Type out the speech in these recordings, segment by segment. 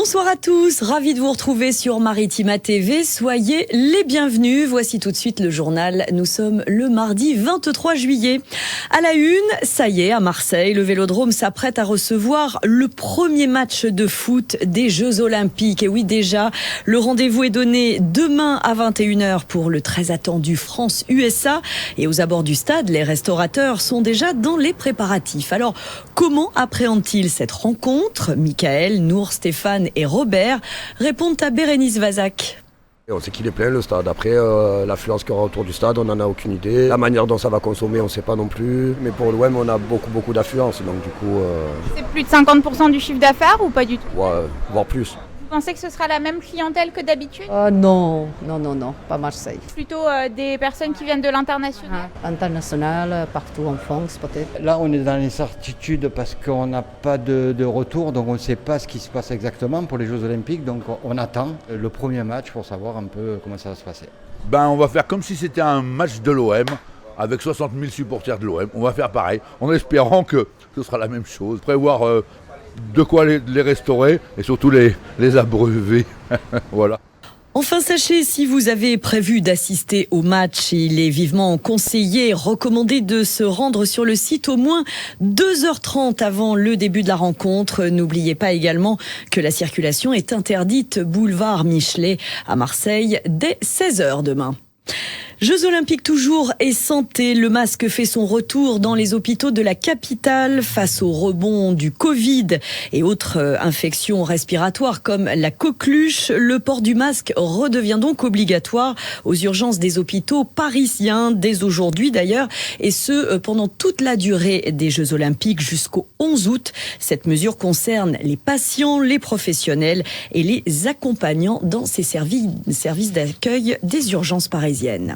Bonsoir à tous, ravi de vous retrouver sur Maritima TV. Soyez les bienvenus. Voici tout de suite le journal. Nous sommes le mardi 23 juillet. À la une, ça y est, à Marseille, le Vélodrome s'apprête à recevoir le premier match de foot des Jeux Olympiques. Et oui, déjà, le rendez-vous est donné demain à 21h pour le très attendu France-USA. Et aux abords du stade, les restaurateurs sont déjà dans les préparatifs. Alors, comment appréhendent-ils cette rencontre ? Michael, Nour, Stéphane et Robert répondent à Bérénice Vazac. On sait qu'il est plein le stade. Après, l'affluence qu'il y aura autour du stade, on n'en a aucune idée. La manière dont ça va consommer, on ne sait pas non plus. Mais pour l'OM, on a beaucoup d'affluence. Donc du coup, C'est plus de 50% du chiffre d'affaires ou pas du tout ? ouais, voire plus. Vous pensez que ce sera la même clientèle que d'habitude ? Non, pas Marseille. Plutôt des personnes qui viennent de l'international ? International, partout en France peut-être. Là, on est dans l'incertitude parce qu'on n'a pas de retour, donc on ne sait pas ce qui se passe exactement pour les Jeux Olympiques. Donc on attend le premier match pour savoir un peu comment ça va se passer. On va faire comme si c'était un match de l'OM, avec 60 000 supporters de l'OM. On va faire pareil, en espérant que ce sera la même chose. Prévoir de quoi les restaurer et surtout les abreuver. Voilà. Enfin, sachez, si vous avez prévu d'assister au match, il est vivement conseillé, recommandé de se rendre sur le site au moins 2h30 avant le début de la rencontre. N'oubliez pas également que la circulation est interdite boulevard Michelet à Marseille dès 16h demain. Jeux Olympiques toujours et santé, le masque fait son retour dans les hôpitaux de la capitale face au rebond du Covid et autres infections respiratoires comme la coqueluche. Le port du masque redevient donc obligatoire aux urgences des hôpitaux parisiens dès aujourd'hui d'ailleurs, et ce pendant toute la durée des Jeux Olympiques jusqu'au 11 août. Cette mesure concerne les patients, les professionnels et les accompagnants dans ces services d'accueil des urgences parisiennes.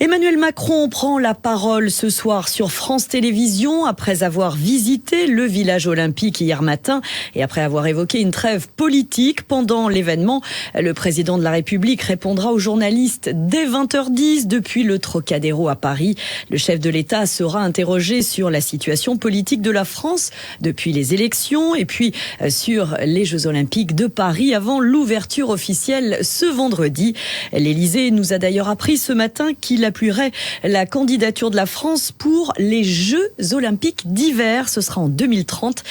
Emmanuel Macron prend la parole ce soir sur France Télévisions après avoir visité le village olympique hier matin et après avoir évoqué une trêve politique pendant l'événement. Le président de la République répondra aux journalistes dès 20h10 depuis le Trocadéro à Paris. Le chef de l'État sera interrogé sur la situation politique de la France depuis les élections et puis sur les Jeux Olympiques de Paris avant l'ouverture officielle ce vendredi. L'Élysée nous a d'ailleurs appris ce matin qu'il appuierait la candidature de la France pour les Jeux Olympiques d'hiver. Ce sera en 2030.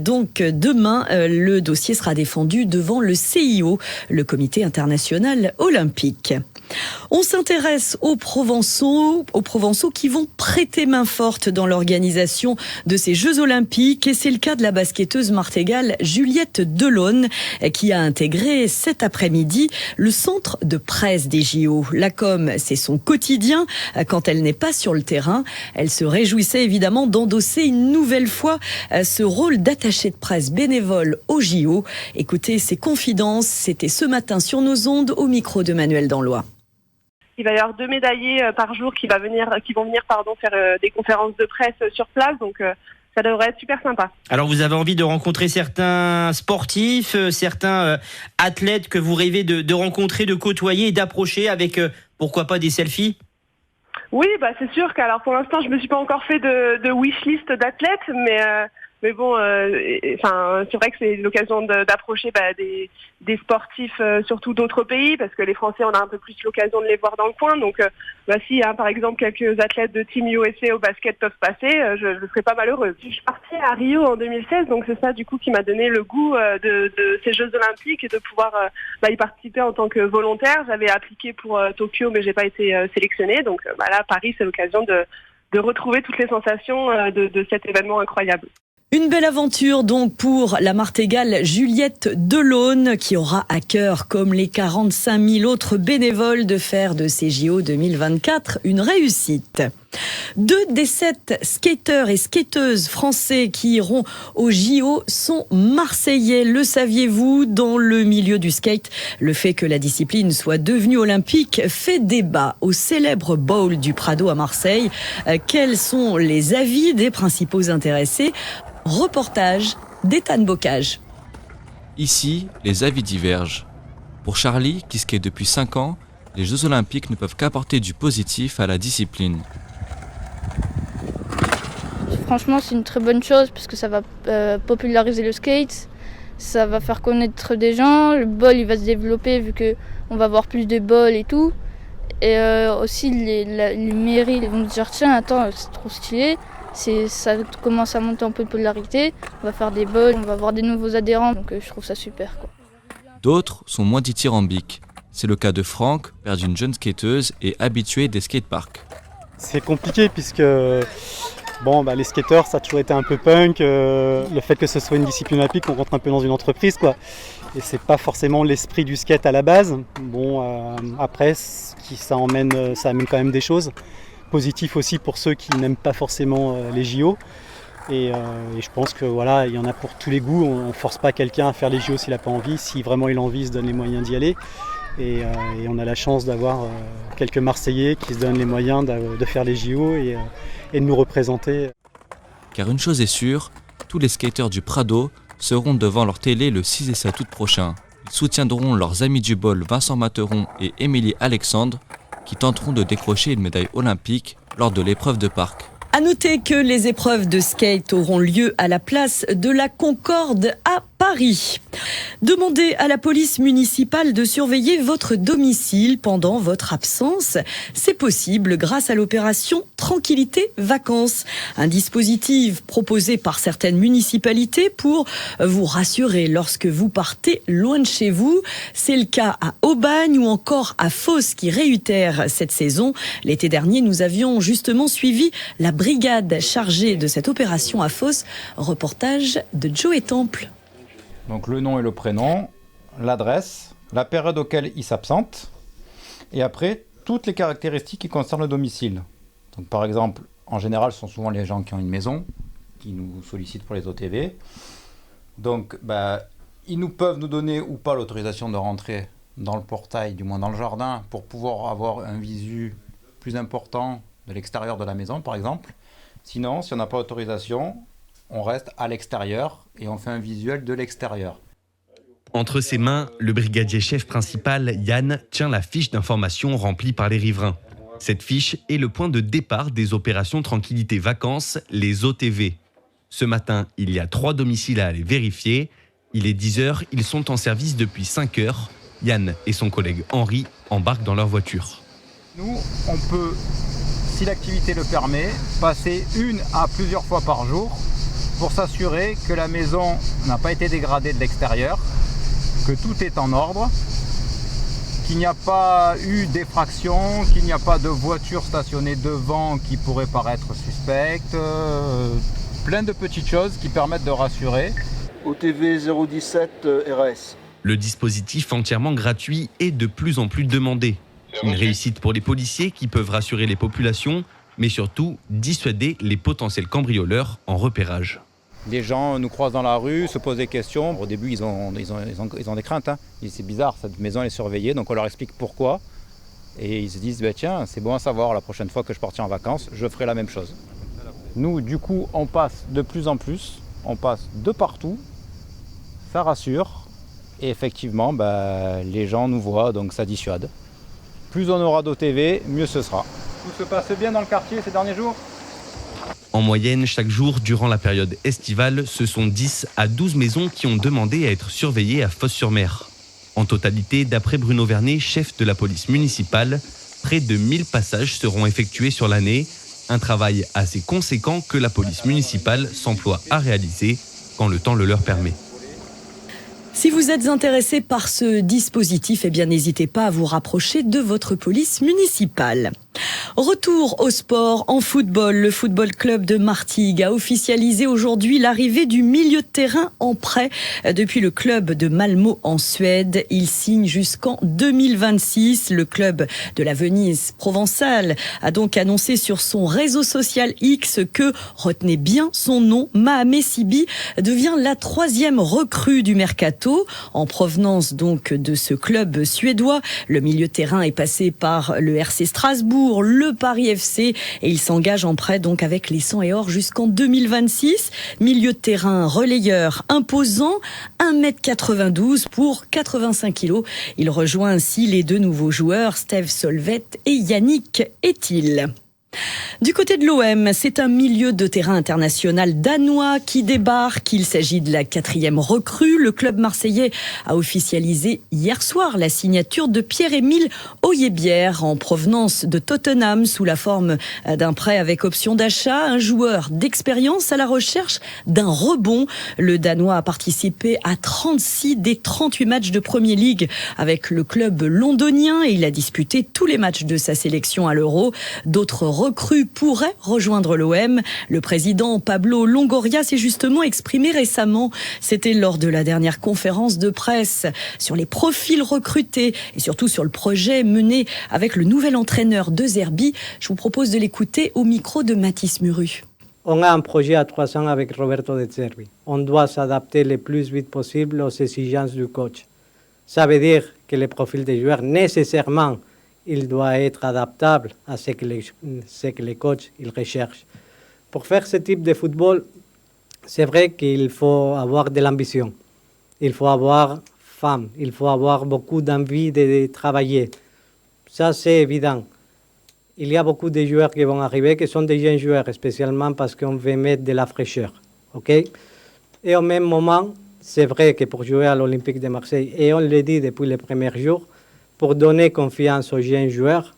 Donc demain, le dossier sera défendu devant le CIO, le Comité international olympique. On s'intéresse aux Provençaux qui vont prêter main forte dans l'organisation de ces Jeux Olympiques. Et c'est le cas de la basketteuse martégale Juliette Delaune qui a intégré cet après-midi le centre de presse des JO. La com, c'est son quotidien quand elle n'est pas sur le terrain. Elle se réjouissait évidemment d'endosser une nouvelle fois ce rôle d'attachée de presse bénévole aux JO. Écoutez ses confidences, c'était ce matin sur nos ondes au micro de Manuel Danlois. Il va y avoir 2 médaillés par jour qui vont venir faire des conférences de presse sur place, donc ça devrait être super sympa. Alors vous avez envie de rencontrer certains sportifs, certains athlètes que vous rêvez de rencontrer, de côtoyer et d'approcher avec pourquoi pas des selfies ? Oui, c'est sûr qu'alors pour l'instant je me suis pas encore fait de wishlist d'athlètes, mais bon, c'est vrai que c'est l'occasion d'approcher des sportifs, surtout d'autres pays, parce que les Français, on a un peu plus l'occasion de les voir dans le coin. Donc, si par exemple quelques athlètes de Team USA au basket peuvent passer, je serais pas malheureuse. Je suis partie à Rio en 2016, donc c'est ça du coup qui m'a donné le goût de ces Jeux Olympiques et de pouvoir y participer en tant que volontaire. J'avais appliqué pour Tokyo, mais j'ai pas été sélectionnée. Donc là, Paris, c'est l'occasion de retrouver toutes les sensations de cet événement incroyable. Une belle aventure donc pour la martégale Juliette Delaune qui aura à cœur, comme les 45 000 autres bénévoles, de faire de ces JO 2024 une réussite. 2 des 7 skateurs et skateuses français qui iront aux JO sont marseillais. Le saviez-vous? Dans le milieu du skate, le fait que la discipline soit devenue olympique fait débat au célèbre bowl du Prado à Marseille. Quels sont les avis des principaux intéressés? Reportage d'Ethan Bocage. Ici, les avis divergent. Pour Charlie, qui skate depuis 5 ans, les Jeux Olympiques ne peuvent qu'apporter du positif à la discipline. Franchement, c'est une très bonne chose parce que ça va populariser le skate. Ça va faire connaître des gens, le ball il va se développer vu qu'on va avoir plus de balles et tout. Et aussi les mairies vont se dire tiens attends c'est trop stylé, ça commence à monter un peu de popularité, on va faire des balles, on va avoir des nouveaux adhérents, donc je trouve ça super quoi. D'autres sont moins dithyrambiques. C'est le cas de Franck, père d'une jeune skateuse et habitué des skateparks. C'est compliqué puisque les skateurs ça a toujours été un peu punk, le fait que ce soit une discipline olympique, on rentre un peu dans une entreprise quoi. Et c'est pas forcément l'esprit du skate à la base. Après ça amène quand même des choses positives aussi pour ceux qui n'aiment pas forcément les JO. Et je pense que voilà, il y en a pour tous les goûts. On ne force pas quelqu'un à faire les JO s'il n'a pas envie. Si vraiment il a envie, il se donne les moyens d'y aller. Et on a la chance d'avoir quelques Marseillais qui se donnent les moyens de faire les JO et de nous représenter. Car une chose est sûre, tous les skateurs du Prado seront devant leur télé le 6 et 7 août prochain. Ils soutiendront leurs amis du bol Vincent Materon et Émilie Alexandre qui tenteront de décrocher une médaille olympique lors de l'épreuve de parc. À noter que les épreuves de skate auront lieu à la place de la Concorde à Paris. Demandez à la police municipale de surveiller votre domicile pendant votre absence. C'est possible grâce à l'opération Tranquillité Vacances, un dispositif proposé par certaines municipalités pour vous rassurer lorsque vous partez loin de chez vous. C'est le cas à Aubagne ou encore à Fos qui réitère cette saison. L'été dernier, nous avions justement suivi la brigade chargée de cette opération à Fos. Reportage de Joe Temple. Donc le nom et le prénom, l'adresse, la période auquel il s'absente, et après toutes les caractéristiques qui concernent le domicile. Donc par exemple, en général, ce sont souvent les gens qui ont une maison, qui nous sollicitent pour les OTV. Donc ils peuvent nous donner ou pas l'autorisation de rentrer dans le portail, du moins dans le jardin, pour pouvoir avoir un visu plus important de l'extérieur de la maison par exemple. Sinon, si on n'a pas l'autorisation, on reste à l'extérieur et on fait un visuel de l'extérieur. Entre ses mains, le brigadier chef principal, Yann, tient la fiche d'information remplie par les riverains. Cette fiche est le point de départ des opérations Tranquillité Vacances, les OTV. Ce matin, il y a 3 domiciles à aller vérifier. Il est 10h, ils sont en service depuis 5h. Yann et son collègue Henri embarquent dans leur voiture. Nous, on peut, si l'activité le permet, passer 1 à plusieurs fois par jour pour s'assurer que la maison n'a pas été dégradée de l'extérieur, que tout est en ordre, qu'il n'y a pas eu d'effraction, qu'il n'y a pas de voiture stationnée devant qui pourrait paraître suspecte, plein de petites choses qui permettent de rassurer. OTV 017 RS. Le dispositif entièrement gratuit est de plus en plus demandé. Une réussite pour les policiers qui peuvent rassurer les populations, mais surtout dissuader les potentiels cambrioleurs en repérage. Les gens nous croisent dans la rue, se posent des questions. Au début, ils ont des craintes. C'est bizarre, cette maison est surveillée, donc on leur explique pourquoi. Et ils se disent, tiens, c'est bon à savoir, la prochaine fois que je partirai en vacances, je ferai la même chose. Nous, du coup, on passe de plus en plus, on passe de partout, ça rassure. Et effectivement, les gens nous voient, donc ça dissuade. Plus on aura d'OTV, mieux ce sera. Tout se passe bien dans le quartier ces derniers jours ? En moyenne, chaque jour, durant la période estivale, ce sont 10 à 12 maisons qui ont demandé à être surveillées à Fos-sur-Mer. En totalité, d'après Bruno Vernet, chef de la police municipale, près de 1000 passages seront effectués sur l'année. Un travail assez conséquent que la police municipale s'emploie à réaliser quand le temps le leur permet. Si vous êtes intéressé par ce dispositif, n'hésitez pas à vous rapprocher de votre police municipale. Retour au sport en football. Le football club de Martigues a officialisé aujourd'hui l'arrivée du milieu de terrain en prêt depuis le club de Malmö en Suède. Il signe jusqu'en 2026. Le club de la Venise provençale a donc annoncé sur son réseau social X que, retenez bien son nom, Mahamé Sibi devient la 3e recrue du mercato. En provenance donc de ce club suédois, le milieu de terrain est passé par le RC Strasbourg, le Paris FC et il s'engage en prêt donc avec les 100 et or jusqu'en 2026. Milieu de terrain relayeur imposant, 1m92 pour 85 kg. Il rejoint ainsi les 2 nouveaux joueurs, Steve Solvet et Yannick Ethil. Du côté de l'OM, c'est un milieu de terrain international danois qui débarque. Il s'agit de la 4e recrue. Le club marseillais a officialisé hier soir la signature de Pierre-Emile Højbjerg en provenance de Tottenham sous la forme d'un prêt avec option d'achat. Un joueur d'expérience à la recherche d'un rebond. Le Danois a participé à 36 des 38 matchs de Premier League avec le club londonien et il a disputé tous les matchs de sa sélection à l'Euro. D'autres recrues pourraient rejoindre l'OM. Le président Pablo Longoria s'est justement exprimé récemment. C'était lors de la dernière conférence de presse sur les profils recrutés et surtout sur le projet mené avec le nouvel entraîneur de Zerbi. Je vous propose de l'écouter au micro de Mathis Muru. On a un projet à 3 ans avec Roberto De Zerbi. On doit s'adapter le plus vite possible aux exigences du coach. Ça veut dire que le profil des joueurs, nécessairement, il doit être adaptable à ce que les coachs ils recherchent. Pour faire ce type de football, c'est vrai qu'il faut avoir de l'ambition. Il faut avoir faim, il faut avoir beaucoup d'envie de travailler. Ça, c'est évident. Il y a beaucoup de joueurs qui vont arriver, qui sont des jeunes joueurs, spécialement parce qu'on veut mettre de la fraîcheur. Okay? Et au même moment, c'est vrai que pour jouer à l'Olympique de Marseille, et on le dit depuis les premiers jours, pour donner confiance aux jeunes joueurs,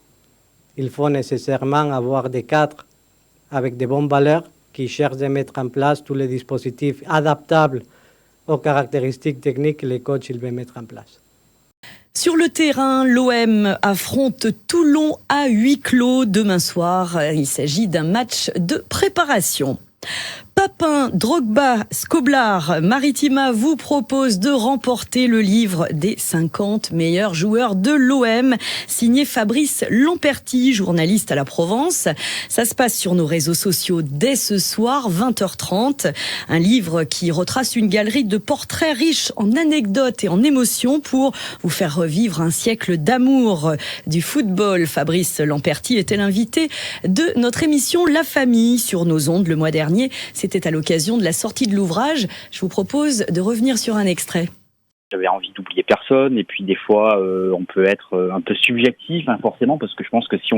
il faut nécessairement avoir des cadres avec de bonnes valeurs qui cherchent à mettre en place tous les dispositifs adaptables aux caractéristiques techniques que les coachs veulent mettre en place. Sur le terrain, l'OM affronte Toulon à huis clos demain soir. Il s'agit d'un match de préparation. Papin, Drogba, Skoblar, Maritima vous propose de remporter le livre des 50 meilleurs joueurs de l'OM, signé Fabrice Lamperti, journaliste à la Provence. Ça se passe sur nos réseaux sociaux dès ce soir, 20h30. Un livre qui retrace une galerie de portraits riches en anecdotes et en émotions pour vous faire revivre un siècle d'amour du football. Fabrice Lamperti était l'invité de notre émission La Famille sur nos ondes le mois dernier. C'était à l'occasion de la sortie de l'ouvrage. Je vous propose de revenir sur un extrait. J'avais envie d'oublier personne et puis des fois on peut être un peu subjectif forcément parce que je pense que si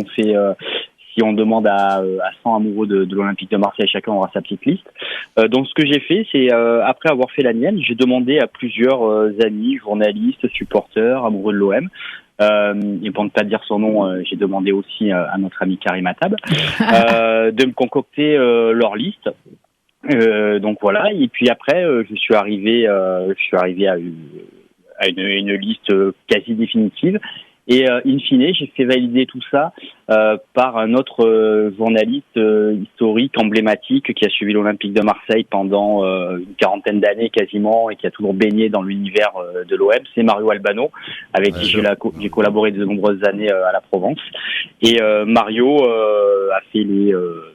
on demande à 100 amoureux de l'Olympique de Marseille, chacun aura sa petite liste. Donc ce que j'ai fait, c'est après avoir fait la mienne, j'ai demandé à plusieurs amis, journalistes, supporters, amoureux de l'OM. Et pour ne pas dire son nom, j'ai demandé aussi à notre ami Karim Attab de me concocter leur liste. Donc voilà, et puis après je suis arrivé à une liste quasi définitive et in fine j'ai fait valider tout ça par un autre journaliste historique emblématique qui a suivi l'Olympique de Marseille pendant une quarantaine d'années quasiment et qui a toujours baigné dans l'univers de l'OM, c'est Mario Albano avec qui j'ai collaboré de nombreuses années à la Provence et Mario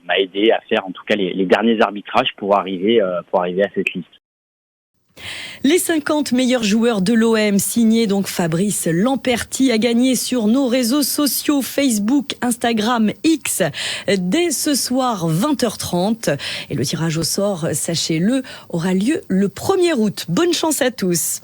m'a aidé à faire en tout cas les derniers arbitrages pour arriver à cette liste. Les 50 meilleurs joueurs de l'OM, signé donc Fabrice Lamperti, a gagné sur nos réseaux sociaux Facebook, Instagram, X, dès ce soir 20h30. Et le tirage au sort, sachez-le, aura lieu le 1er août. Bonne chance à tous.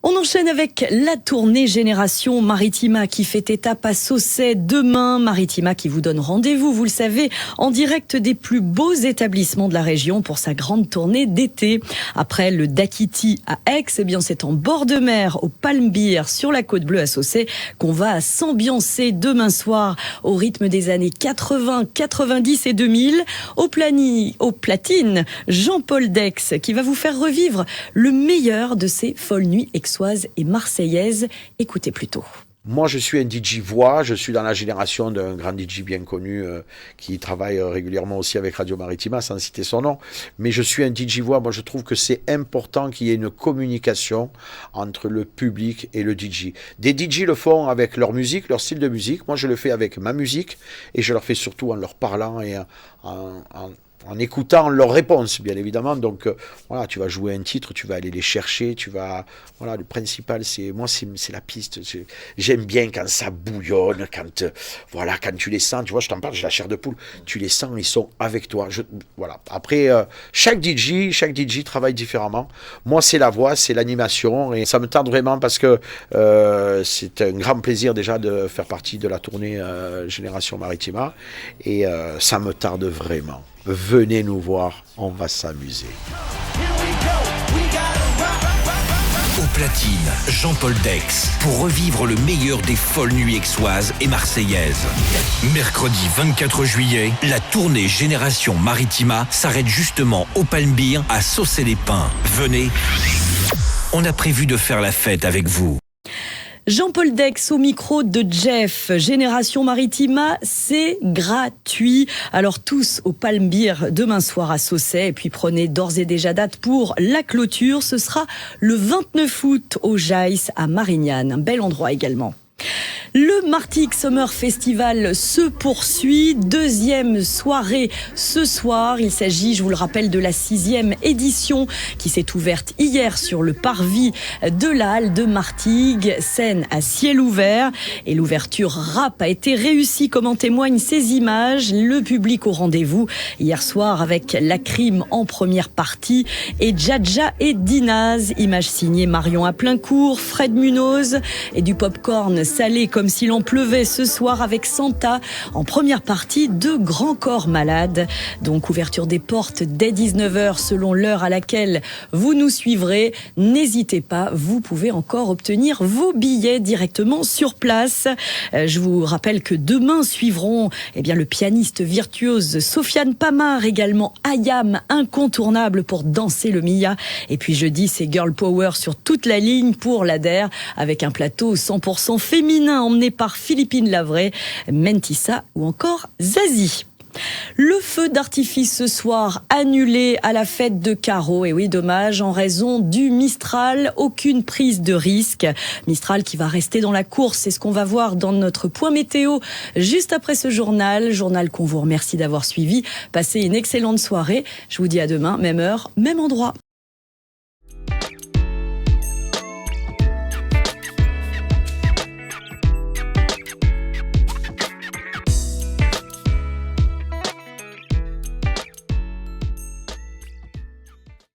On enchaîne avec la tournée Génération Maritima qui fait étape à Saucey demain. Maritima qui vous donne rendez-vous, vous le savez, en direct des plus beaux établissements de la région pour sa grande tournée d'été. Après le Dakiti à Aix, eh bien c'est en bord de mer au Palm Beer sur la Côte Bleue à Saucey qu'on va s'ambiancer demain soir au rythme des années 80, 90 et 2000. Au platine, Jean-Paul Dex qui va vous faire revivre le meilleur de ces folles nuits et marseillaise. Écoutez plutôt. Moi, je suis un DJ voix, je suis dans la génération d'un grand DJ bien connu qui travaille régulièrement aussi avec Radio Maritima, sans citer son nom. Mais je suis un DJ voix. Moi, je trouve que c'est important qu'il y ait une communication entre le public et le DJ. Des DJ le font avec leur musique, leur style de musique. Moi, je le fais avec ma musique et je leur fais surtout en leur parlant et en en écoutant leurs réponses, bien évidemment. Donc voilà, tu vas jouer un titre, tu vas aller les chercher, voilà, le principal, c'est la piste. J'aime bien quand ça bouillonne, quand tu les sens, tu vois, je t'en parle, j'ai la chair de poule, tu les sens, ils sont avec toi. Voilà. Après, chaque DJ travaille différemment. Moi, c'est la voix, c'est l'animation, et ça me tente vraiment parce que c'est un grand plaisir déjà de faire partie de la tournée Génération Maritima, et ça me tarde vraiment. Venez nous voir, on va s'amuser. Au platine, Jean-Paul Dex, pour revivre le meilleur des folles nuits aixoises et marseillaises. Mercredi 24 juillet, la tournée Génération Maritima s'arrête justement au Palm Beer à Saucé-les-Pins. Venez, on a prévu de faire la fête avec vous. Jean-Paul Dex au micro de Jeff. Génération Maritima, c'est gratuit. Alors tous au Palm Beer demain soir à Saucey. Et puis prenez d'ores et déjà date pour la clôture. Ce sera le 29 août au Jaïs à Marignane. Un bel endroit également. Le Martigues Summer Festival se poursuit. Deuxième soirée ce soir. Il s'agit, je vous le rappelle, de la 6e édition qui s'est ouverte hier sur le parvis de la halle de Martigues. Scène à ciel ouvert. Et l'ouverture rap a été réussie, comme en témoignent ces images. Le public au rendez-vous hier soir avec La Crime en première partie et Djadja et Dinaz. Image signée Marion Aplincourt, Fred Munoz et du popcorn salé comme s'il en pleuvait ce soir avec Santa en première partie de Grand Corps Malade. Donc ouverture des portes dès 19h selon l'heure à laquelle vous nous suivrez. N'hésitez pas, vous pouvez encore obtenir vos billets directement sur place. Je vous rappelle que demain suivront le pianiste virtuose Sofiane Pamar, également Ayam, incontournable pour danser le Mia. Et puis jeudi, c'est Girl Power sur toute la ligne pour l'ADER avec un plateau 100% féminin emmené par Philippine Lavray, Mentissa ou encore Zazie. Le feu d'artifice ce soir annulé à la fête de Caro. Et oui, dommage, en raison du Mistral. Aucune prise de risque. Mistral qui va rester dans la course. C'est ce qu'on va voir dans notre point météo juste après ce journal. Journal qu'on vous remercie d'avoir suivi. Passez une excellente soirée. Je vous dis à demain, même heure, même endroit.